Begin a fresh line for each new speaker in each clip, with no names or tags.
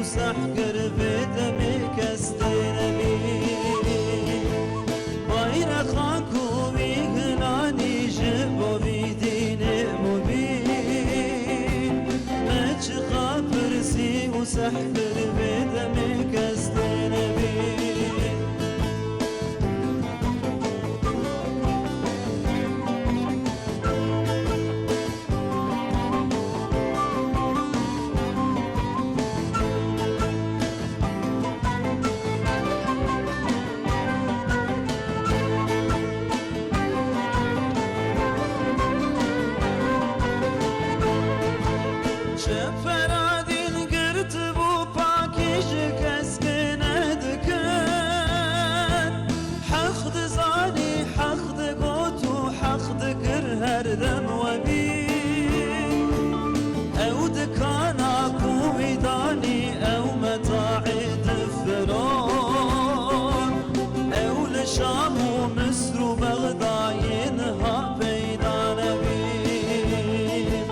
وسحكر بدمي كستنبي بايرة خاكو بيغلاني جبو بيدين مبين ماش خابرسي وسحكر بدمي كستنبي شفرادين قرت بو باكيش كسكنة دكان حخد زاني حخد قوتو حخد كرهر دم وبين او دكانا كوميداني او متاعد فرون او لشام ومصر وبغداينها بينا نبين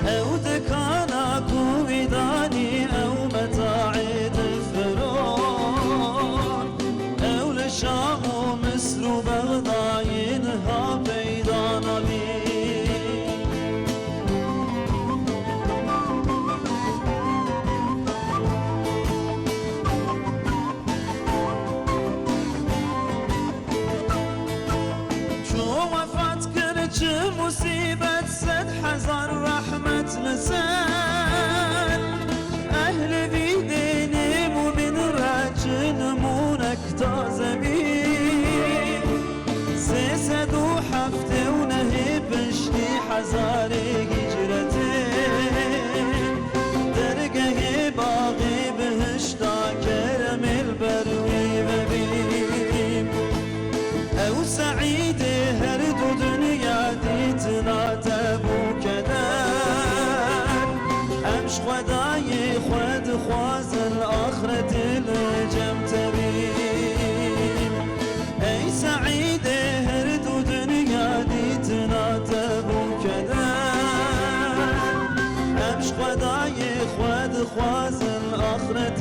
او دكانا كوميداني او متاعد فرون او لشام ومصر وبغداينها بينا نبين مصيبة سد حزن رحمة لسان أهل بيديني ومن راجن مونك تازمين سيسد وحفت ونهب شي حزاري هجرتين درقه باغي بهشتا كرم البروي ببين او سعيد هرد دنيا ديتنا تبو كدان امش خداي خد خواز الاخرة الجم تبين اي سعيد هرد دنيا ديتنا تبو كدان امش خداي خد خواز الاخرة